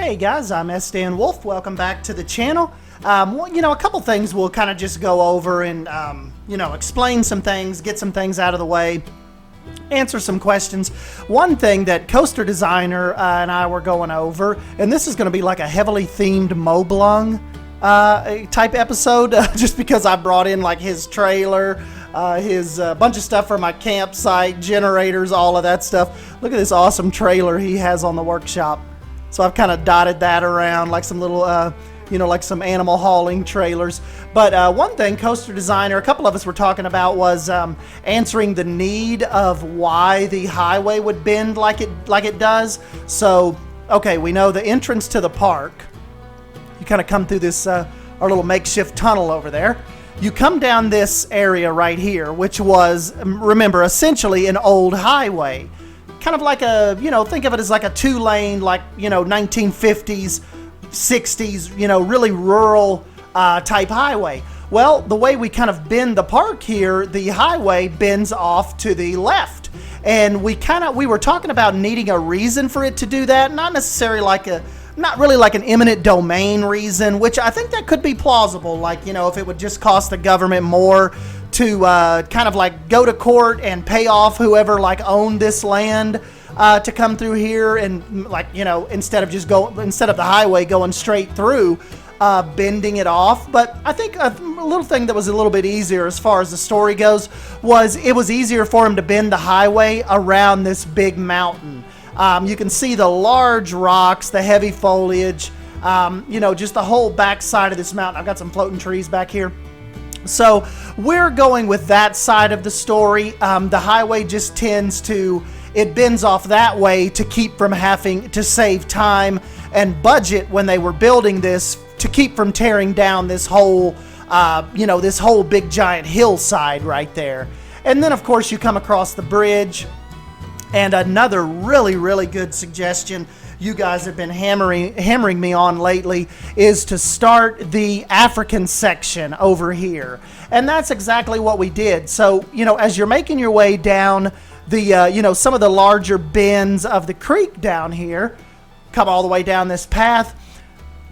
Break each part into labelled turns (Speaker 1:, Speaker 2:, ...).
Speaker 1: Hey guys, I'm S.Dan Wolf. Welcome back to the channel. A couple things we'll kind of just go over and, explain some things, get some things out of the way, answer some questions. One thing that Coaster Designer and I were going over, and this is going to be like a heavily themed Moblung type episode, just because I brought in like his trailer, his bunch of stuff for my campsite, generators, all of that stuff. Look at this awesome trailer he has on the workshop. So I've kind of dotted that around like some little, like some animal hauling trailers. But one thing Coaster Designer, a couple of us were talking about was answering the need of why the highway would bend like it does. So, okay, we know the entrance to the park. You kind of come through this, our little makeshift tunnel over there. You come down this area right here, which was, remember, essentially an old highway. Kind of like a, think of it as like a two-lane, 1950s, 60s, really rural type highway. Well, the way we kind of bend the park here, the highway bends off to the left. And we were talking about needing a reason for it to do that, not necessarily not really like an eminent domain reason, which I think that could be plausible. If it would just cost the government more to kind of like go to court and pay off whoever owned this land to come through here and instead of the highway going straight through, bending it off. But I think a little thing that was a little bit easier as far as the story goes was it was easier for him to bend the highway around this big mountain. You can see the large rocks, the heavy foliage, just the whole backside of this mountain. I've got some floating trees back here. So we're going with that side of the story. The highway just it bends off that way to keep from having to save time and budget when they were building this, to keep from tearing down this whole, this whole big giant hillside right there. And then of course you come across the bridge. And another really, really good suggestion you guys have been hammering me on lately is to start the African section over here. And that's exactly what we did. So, as you're making your way down the, some of the larger bends of the creek down here, come all the way down this path,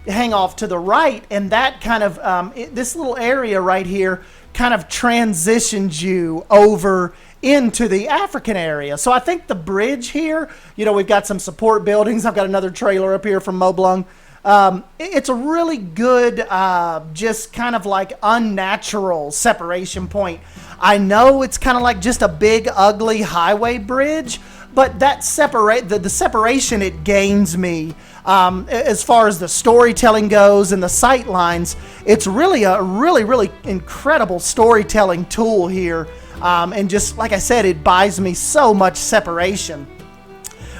Speaker 1: hang off to the right, and that kind of, this little area right here kind of transitions you over into the African area. So I think the bridge here, we've got some support buildings. I've got another trailer up here from Moblung. It's a really good, just kind of like unnatural separation point. I know it's kind of like just a big, ugly highway bridge, but that the separation it gains me, as far as the storytelling goes and the sight lines, it's really a really incredible storytelling tool here. And just like I said, it buys me so much separation.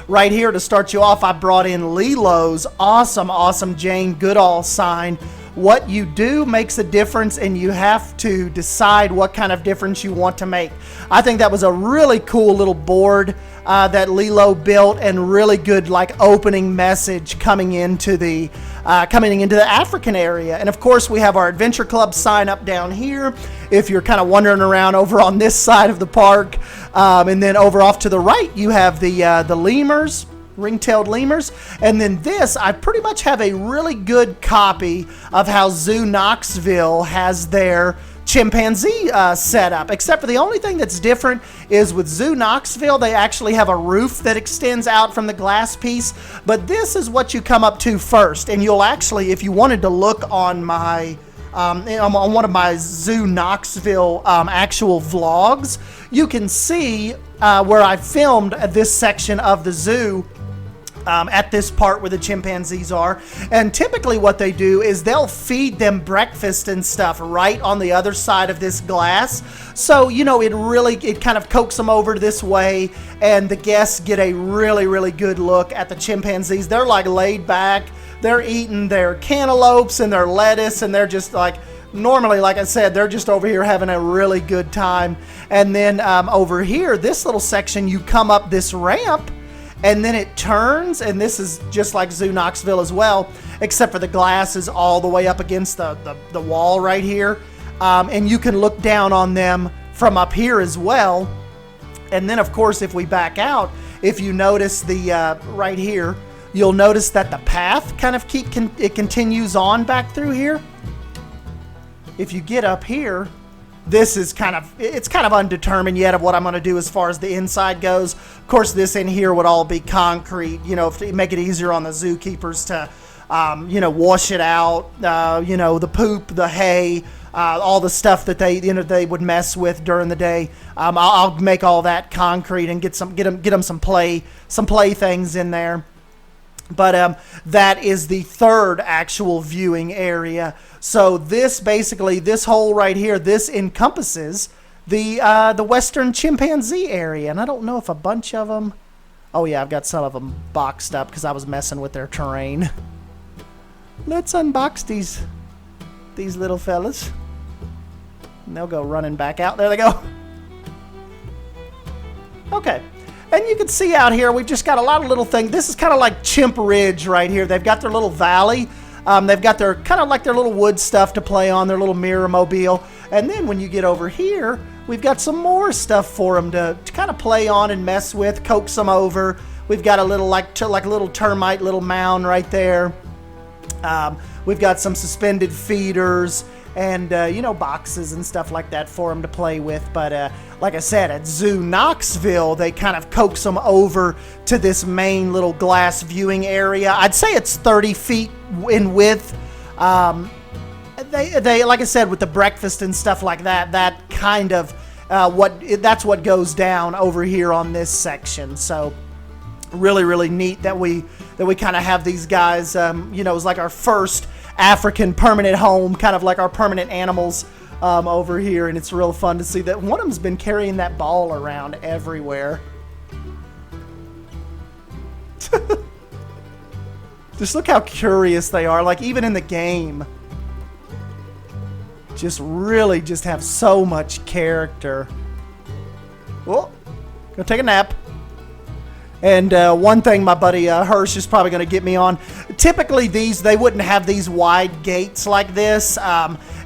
Speaker 1: Right here to start you off, I brought in Lilo's awesome Jane Goodall sign. What you do makes a difference, and you have to decide what kind of difference you want to make. I think that was a really cool little board that Lilo built, and really good opening message coming into the African area. And of course we have our Adventure Club sign up down here if you're kind of wandering around over on this side of the park. And then over off to the right you have the lemurs, ring-tailed lemurs. And then this, I pretty much have a really good copy of how Zoo Knoxville has their chimpanzee setup, except for the only thing that's different is with Zoo Knoxville, they actually have a roof that extends out from the glass piece. But this is what you come up to first, and you'll actually, if you wanted to look on my on one of my Zoo Knoxville actual vlogs, you can see where I filmed this section of the zoo. At this part where the chimpanzees are. And typically what they do is they'll feed them breakfast and stuff right on the other side of this glass. So, it kind of coaxes them over this way, and the guests get a really good look at the chimpanzees. They're laid back. They're eating their cantaloupes and their lettuce, and they're just normally, like I said, they're just over here having a really good time. And then over here, this little section, you come up this ramp, and then it turns, and this is just like Zoo Knoxville as well, except for the glass is all the way up against the wall right here. And you can look down on them from up here as well. And then, of course, if we back out, if you notice the right here, you'll notice that the path kind of it continues on back through here. If you get up here, this is it's kind of undetermined yet of what I'm going to do as far as the inside goes. Of course, this in here would all be concrete, to make it easier on the zookeepers to, wash it out, the poop, the hay, all the stuff that they would mess with during the day. I'll make all that concrete and get them some playthings in there. But that is the third actual viewing area. So this hole right here, this encompasses the western chimpanzee area. And I don't know if a bunch of them... Oh yeah, I've got some of them boxed up because I was messing with their terrain. Let's unbox these little fellas. And they'll go running back out. There they go. Okay. And you can see out here, we've just got a lot of little things. This is kind of like Chimp Ridge right here. They've got their little valley. They've got their kind of like their little wood stuff to play on, their little mirror mobile. And then when you get over here, we've got some more stuff for them to kind of play on and mess with, coax them over. We've got a little like a little termite little mound right there. We've got some suspended feeders and boxes and stuff like that for them to play with. But like I said, at Zoo Knoxville, they kind of coax them over to this main little glass viewing area. I'd say it's 30 feet in width. They like I said, with the breakfast and stuff like that, that kind of that's what goes down over here on this section. So really neat that we kind of have these guys. It's like our first African permanent home, kind of like our permanent animals over here, and it's real fun to see that one of them's been carrying that ball around everywhere. Just look how curious they are, like even in the game. Just have so much character. Oh, go take a nap. And one thing my buddy Hirsch is probably going to get me on. Typically they wouldn't have these wide gates like this.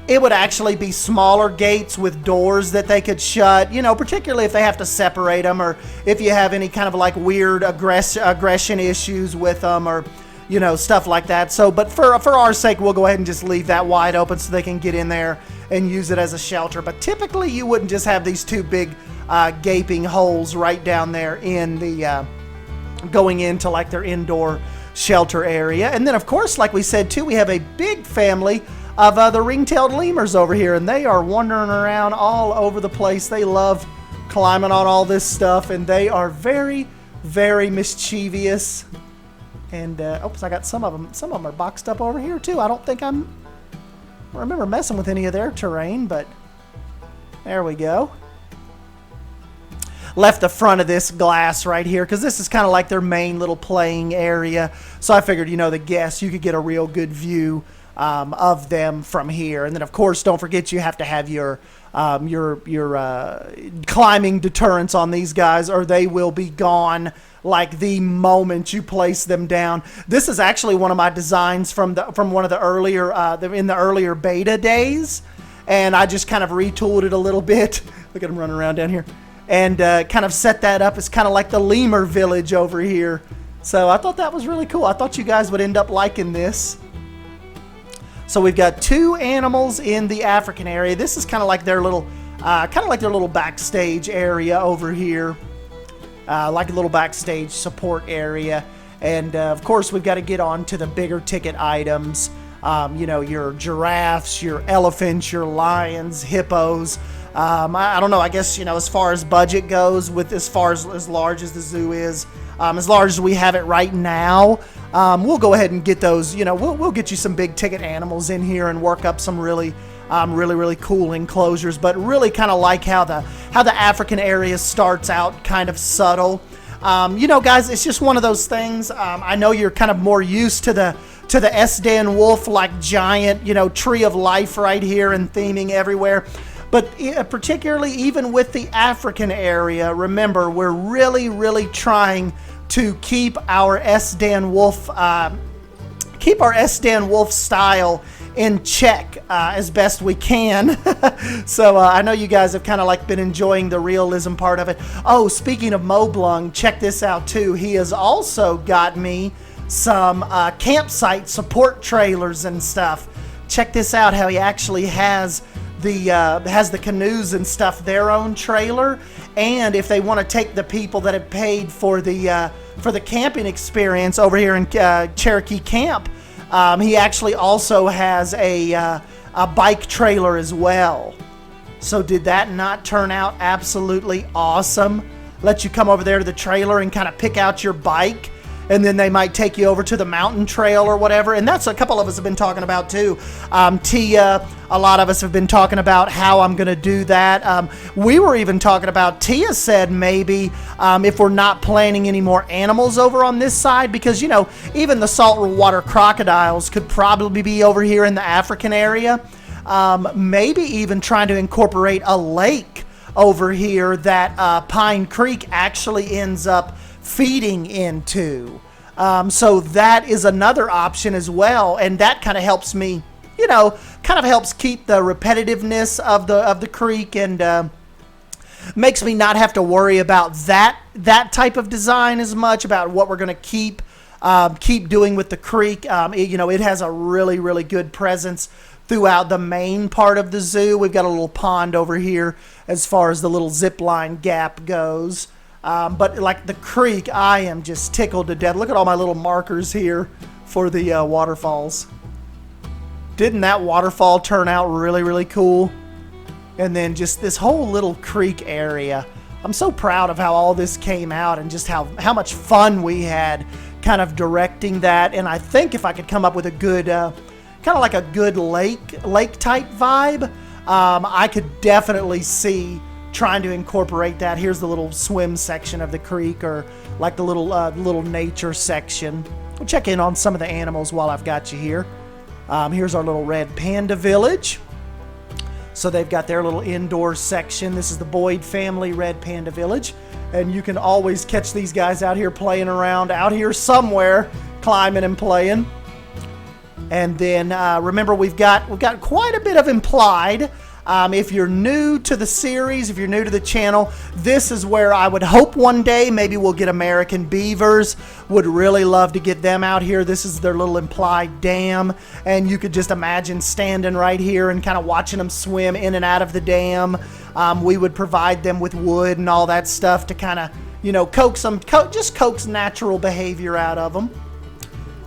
Speaker 1: It would actually be smaller gates with doors that they could shut, particularly if they have to separate them, or if you have any kind of like weird aggression issues with them, or stuff like that. So, but for our sake, we'll go ahead and just leave that wide open so they can get in there and use it as a shelter. But typically you wouldn't just have these two big gaping holes right down there in the going into like their indoor shelter area. And then of course, like we said too, we have a big family of the ring-tailed lemurs over here, and they are wandering around all over the place. They love climbing on all this stuff, and they are very mischievous. And oops, I got some of them. Some of them are boxed up over here too. I don't remember messing with any of their terrain, but there we go. Left the front of this glass right here because this is kind of like their main little playing area. So I figured, the guests, you could get a real good view of them from here. And then of course, don't forget you have to have your climbing deterrents on these guys, or they will be gone like the moment you place them down. This is actually one of my designs from one of the earlier in the earlier beta days, and I just kind of retooled it a little bit. Look at them running around down here. And kind of set that up as kind of like the lemur village over here. So I thought that was really cool. I thought you guys would end up liking this. So we've got two animals in the African area. This is kind of like their little backstage area over here, like a little backstage support area. And of course, we've got to get on to the bigger ticket items. Your giraffes, your elephants, your lions, hippos. I don't know. I guess, as far as budget goes, with as large as the zoo is, as large as we have it right now, we'll go ahead and get those. We'll get you some big ticket animals in here and work up some really cool enclosures. But really kind of like how the African area starts out kind of subtle. Guys, it's just one of those things. I know you're kind of more used to the Esdan wolf, like giant, tree of life right here and theming everywhere. But particularly even with the African area, remember, we're really trying to keep our Esdan wolf style in check as best we can. So I know you guys have kind of like been enjoying the realism part of it. Oh, speaking of Moblung, check this out too. He has also got me some campsite support trailers and stuff. Check this out, how he actually has the canoes and stuff, their own trailer. And if they want to take the people that have paid for the camping experience over here in Cherokee Camp, he actually also has a bike trailer as well. So did that not turn out absolutely awesome? Let you come over there to the trailer and kind of pick out your bike, and then they might take you over to the mountain trail or whatever. And that's a couple of us have been talking about too. Tia, a lot of us have been talking about how I'm going to do that. We were even talking about, Tia said maybe if we're not planning any more animals over on this side, because, you know, even the saltwater crocodiles could probably be over here in the African area. Maybe even trying to incorporate a lake over here that Pine Creek actually ends up feeding into. So that is another option as well, and that kind of helps me, you know, kind of helps keep the repetitiveness of the creek, and makes me not have to worry about that type of design as much, about what we're going to keep doing with the creek. You know, it has a really, really good presence throughout the main part of the zoo. We've got a little pond over here as far as the little zip line gap goes. But like the creek, I am just tickled to death. Look at all my little markers here for the waterfalls. Didn't that waterfall turn out really, really cool? And then just this whole little creek area. I'm so proud of how all this came out, and just how much fun we had kind of directing that. And I think if I could come up with a good, kind of like a good lake type vibe, I could definitely see trying to incorporate that. Here's the little swim section of the creek, or like the little nature section. We'll check in on some of the animals while I've got you here. Here's our little red panda village. So they've got their little indoor section. This is the Boyd family red panda village, and you can always catch these guys out here playing around out here somewhere, climbing and playing. And then remember, we've got quite a bit of implied. If you're new to the series, if you're new to the channel, this is where I would hope one day maybe we'll get American beavers. Would really love to get them out here. This is their little implied dam, and you could just imagine standing right here and kind of watching them swim in and out of the dam. We would provide them with wood and all that stuff to kind of, you know, coax natural behavior out of them.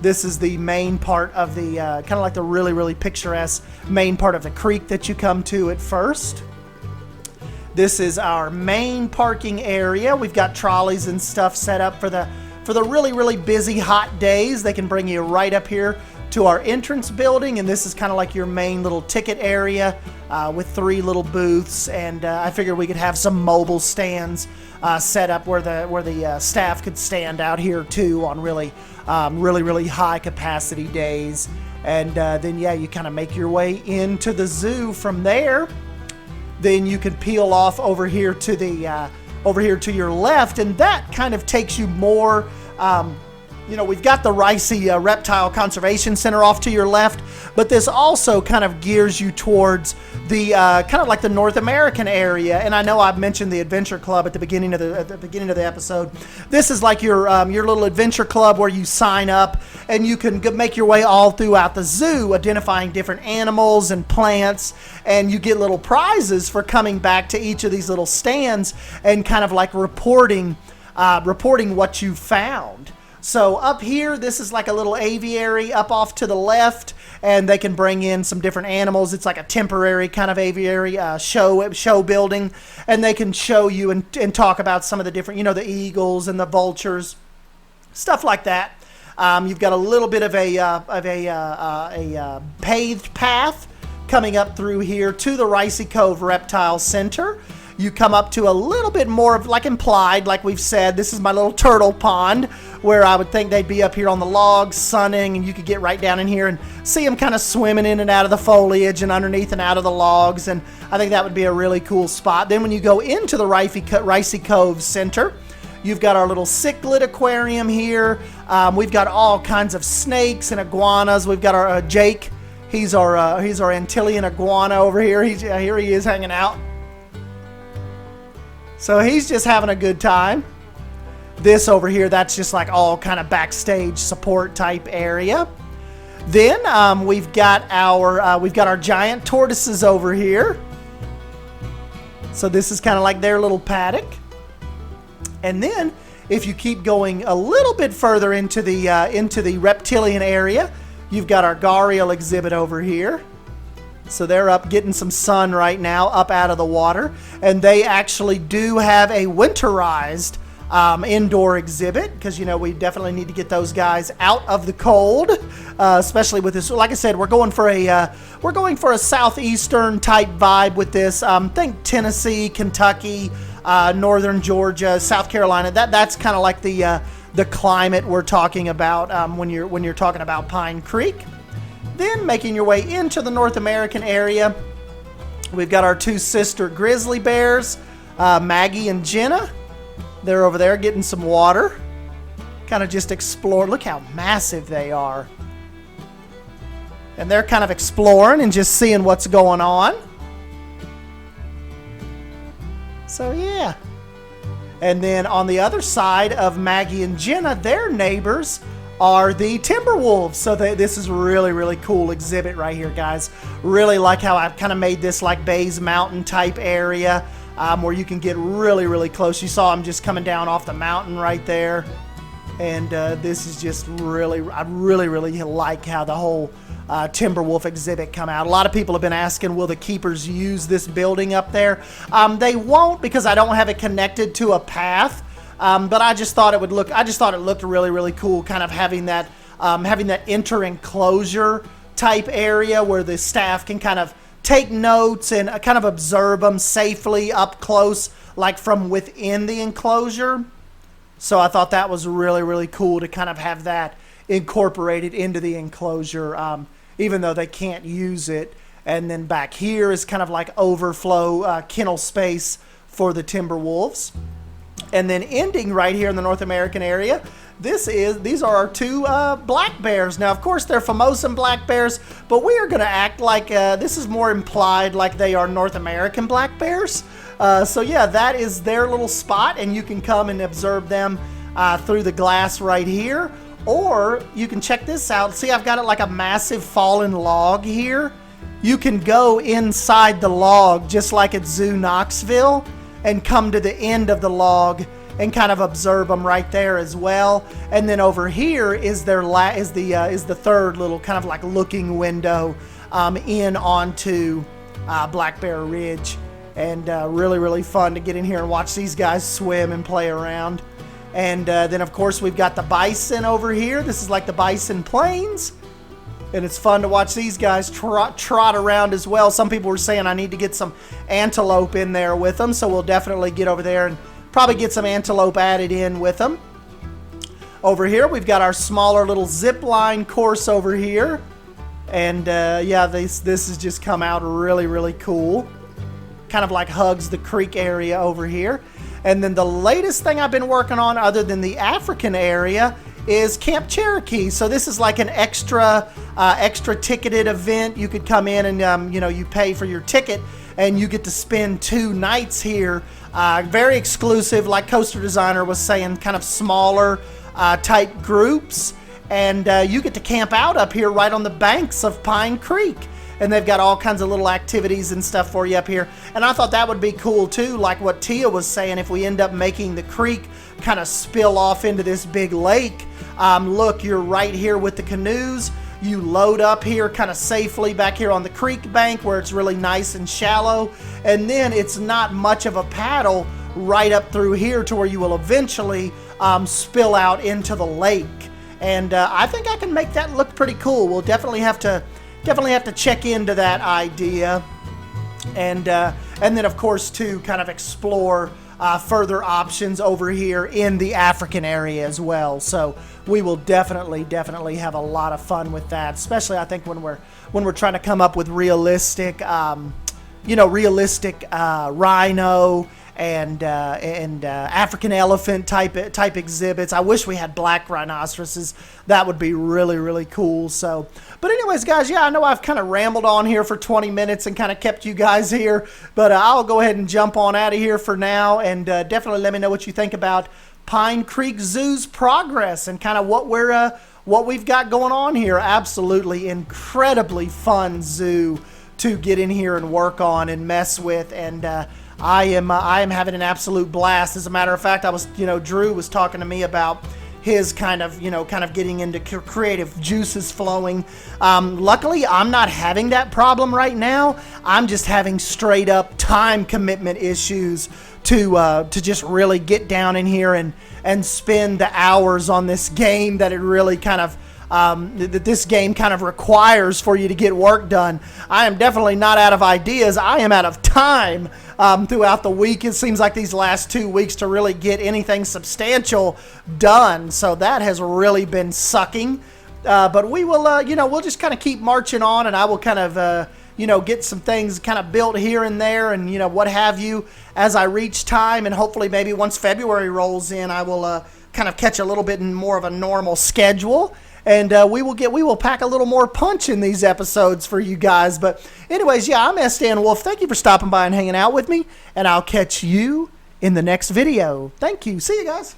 Speaker 1: This is the main part of the, kind of like the really, really picturesque main part of the creek that you come to at first. This is our main parking area. We've got trolleys and stuff set up for the really, really busy hot days. They can bring you right up here to our entrance building, and this is kind of like your main little ticket area with 3 little booths. And I figured we could have some mobile stands set up where the staff could stand out here too on really high capacity days. And then yeah, you kind of make your way into the zoo from there. Then you can peel off over here to your left, and that kind of takes you more. You know, we've got the Ricey Reptile Conservation Center off to your left, but this also kind of gears you towards the kind of like the North American area. And I know I've mentioned the Adventure Club at the beginning of the episode. This is like your little adventure club where you sign up and you can make your way all throughout the zoo, identifying different animals and plants, and you get little prizes for coming back to each of these little stands and kind of like reporting what you found. So up here, this is like a little aviary up off to the left, and they can bring in some different animals. It's like a temporary kind of aviary show building, and they can show you and talk about some of the different, you know, the eagles and the vultures, stuff like that. You've got a little bit of a paved path coming up through here to the Ricey Cove Reptile Center. You come up to a little bit more of, like implied, like we've said, this is my little turtle pond, where I would think they'd be up here on the logs sunning, and you could get right down in here and see them kind of swimming in and out of the foliage and underneath and out of the logs, and I think that would be a really cool spot. Then when you go into the Ricey Cove Center, you've got our little cichlid aquarium here. We've got all kinds of snakes and iguanas. We've got our Jake. He's our Antillean iguana over here. Here he is hanging out. So he's just having a good time. This over here, that's just like all kind of backstage support type area. Then we've got our giant tortoises over here. So this is kind of like their little paddock. And then if you keep going a little bit further into the reptilian area, you've got our gharial exhibit over here. So they're up getting some sun right now, up out of the water. And they actually do have a winterized indoor exhibit, because we definitely need to get those guys out of the cold, especially with this. Like I said, we're going for a southeastern type vibe with this. Think Tennessee, Kentucky, northern Georgia, South Carolina. That's kind of like the climate we're talking about when you're talking about Pine Creek. Then making your way into the North American area, we've got our two sister grizzly bears, Maggie and Jenna. They're over there getting some water. Kind of just explore. Look how massive they are. And they're kind of exploring and just seeing what's going on. So yeah. And then on the other side of Maggie and Jenna, their neighbors are the timber wolves. So this is really, really cool exhibit right here, guys. Really like how I've kind of made this like Bays Mountain type area, where you can get really, really close. You saw them just coming down off the mountain right there. And this is just really, I really, really like how the whole timber wolf exhibit come out. A lot of people have been asking, will the keepers use this building up there? They won't, because I don't have it connected to a path. But I just thought it would look. I just thought it looked really, really cool, kind of having that inter enclosure type area where the staff can kind of take notes and kind of observe them safely up close, like from within the enclosure. So I thought that was really, really cool to kind of have that incorporated into the enclosure, even though they can't use it. And then back here is kind of like overflow kennel space for the timber wolves. And then ending right here in the North American area, these are our two black bears. Now, of course, they're Formosan black bears, but we are going to act like this is more implied like they are North American black bears. So yeah, that is their little spot, and you can come and observe them through the glass right here. Or you can check this out. See, I've got it like a massive fallen log here. You can go inside the log just like at Zoo Knoxville and come to the end of the log and kind of observe them right there as well. And then over here is the third little kind of like looking window in onto Black Bear Ridge. And really, really fun to get in here and watch these guys swim and play around. And then of course we've got the bison over here. This is like the Bison Plains. And it's fun to watch these guys trot around as well. Some people were saying I need to get some antelope in there with them. So we'll definitely get over there and probably get some antelope added in with them. Over here, we've got our smaller little zip line course over here. And yeah, this has just come out really, really cool. Kind of like hugs the creek area over here. And then the latest thing I've been working on, other than the African area, is Camp Cherokee. So this is like an extra ticketed event. You could come in and you pay for your ticket and you get to spend 2 nights here. Very exclusive, like Coaster Designer was saying, kind of smaller type groups. And you get to camp out up here right on the banks of Pine Creek. And they've got all kinds of little activities and stuff for you up here. And I thought that would be cool too, like what Tia was saying, if we end up making the creek kind of spill off into this big lake. Look, you're right here with the canoes. You load up here kind of safely back here on the creek bank where it's really nice and shallow. And then it's not much of a paddle right up through here to where you will eventually spill out into the lake. And I think I can make that look pretty cool. We'll definitely have to check into that idea. And then of course to kind of explore further options over here in the African area as well. So we will definitely have a lot of fun with that, especially I think when we're trying to come up with realistic rhino and African elephant type exhibits. I wish we had black rhinoceroses. That would be really, really cool. So, but anyways, guys, yeah, I know I've kind of rambled on here for 20 minutes and kind of kept you guys here, but I'll go ahead and jump on out of here for now, and definitely let me know what you think about Pine Creek Zoo's progress and kind of what we've got going on here. Absolutely incredibly fun zoo to get in here and work on and mess with, and I am having an absolute blast. As a matter of fact, Drew was talking to me about his kind of getting into creative juices flowing. Luckily, I'm not having that problem right now. I'm just having straight up time commitment issues to just really get down in here and spend the hours on this game that it really kind of that this game kind of requires for you to get work done. I am definitely not out of ideas. I am out of time throughout the week. It seems like these last 2 weeks to really get anything substantial done. So that has really been sucking. But we will, we'll just kind of keep marching on, and I will kind of, get some things kind of built here and there and, what have you as I reach time. And hopefully maybe once February rolls in, I will kind of catch a little bit more of a normal schedule. And we will pack a little more punch in these episodes for you guys. But anyways, yeah, I'm S. Dan Wolf. Thank you for stopping by and hanging out with me. And I'll catch you in the next video. Thank you. See you guys.